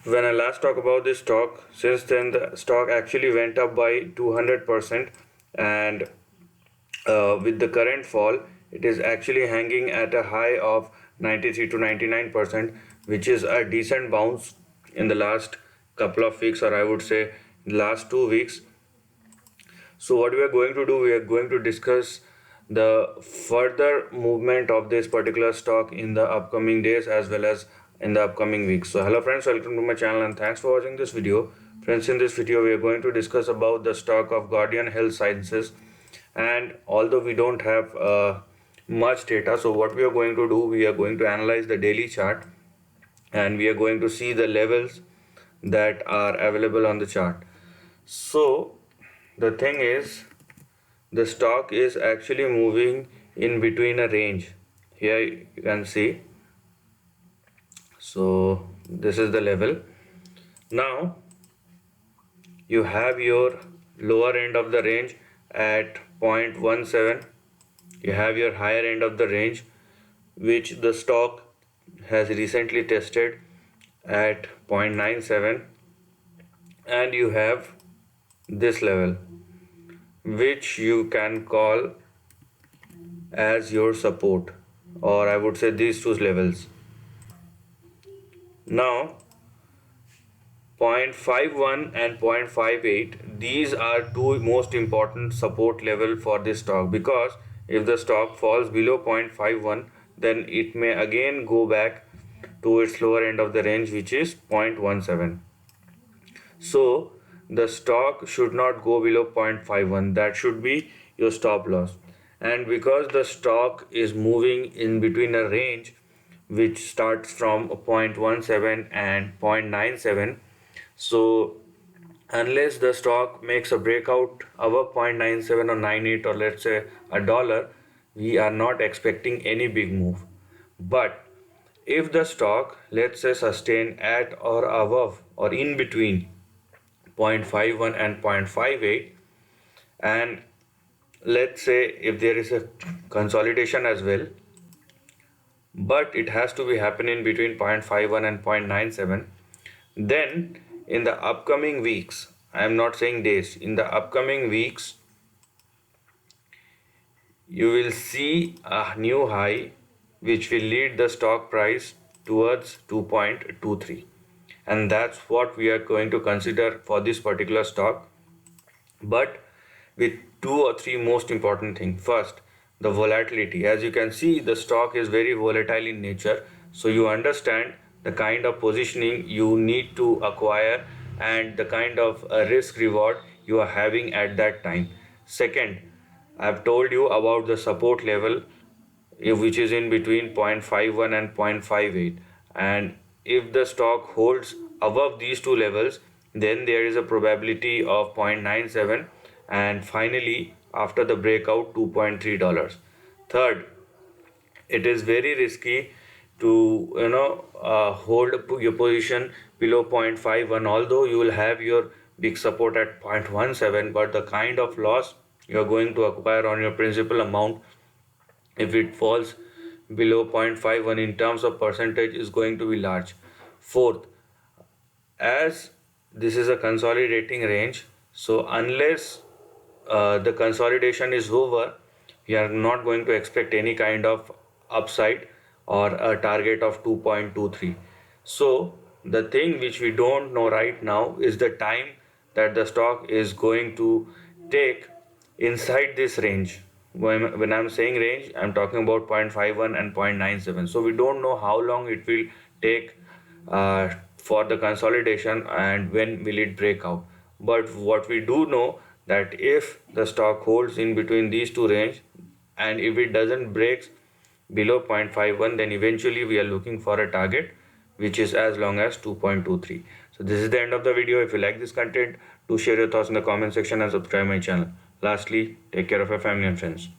when I last talked about this stock, since then the stock actually went up by 200%, and with the current fall, it is actually hanging at a high of 93 to 99%, which is a decent bounce in the last couple of weeks, or I would say last 2 weeks. So what we are going to do, we are going to discuss the further movement of this particular stock in the upcoming days as well as in the upcoming weeks. So hello friends, welcome to my channel and thanks for watching this video. Friends, in this video we are going to discuss about the stock of Guardion Health Sciences, and although we don't have much data, so what we are going to do, we are going to analyze the daily chart and we are going to see the levels that are available on the chart. So the thing is, the stock is actually moving in between a range. Here you can see, so this is the level. Now you have your lower end of the range at 0.17, you have your higher end of the range which the stock has recently tested at 0.97, and you have this level which you can call as your support, or I would say these two levels. Now 0.51 and 0.58, these are two most important support level for this stock, because if the stock falls below 0.51, then it may again go back to its lower end of the range, which is 0.17. So the stock should not go below 0.51, that should be your stop loss. And because the stock is moving in between a range which starts from 0.17 and 0.97, so unless the stock makes a breakout above 0.97 or 98, or let's say a dollar, we are not expecting any big move. But if the stock, let's say, sustain at or above or in between 0.51 and 0.58, and let's say if there is a consolidation as well, but it has to be happening between 0.51 and 0.97, then in the upcoming weeks, I am not saying days, in the upcoming weeks you will see a new high which will lead the stock price towards 2.23, and that's what we are going to consider for this particular stock, but with two or three most important things. First, the volatility. As you can see, the stock is very volatile in nature, so you understand the kind of positioning you need to acquire and the kind of risk reward you are having at that time. Second, I've told you about the support level, which is in between 0.51 and 0.58, and if the stock holds above these two levels, then there is a probability of 0.97, and finally after the breakout $2.3. Third, it is very risky to hold your position below 0.51, although you will have your big support at 0.17, but the kind of loss you are going to acquire on your principal amount if it falls below 0.51 in terms of percentage is going to be large. Fourth, as this is a consolidating range, so unless the consolidation is over, we are not going to expect any kind of upside or a target of 2.23. So the thing which we don't know right now is the time that the stock is going to take inside this range. When I'm saying range, I'm talking about 0.51 and 0.97. So we don't know how long it will take for the consolidation and when will it break out. But what we do know, that if the stock holds in between these two range and if it doesn't break below 0.51, then eventually we are looking for a target which is as long as 2.23. So this is the end of the video. If you like this content, do share your thoughts in the comment section and subscribe my channel. Lastly, take care of your family and friends.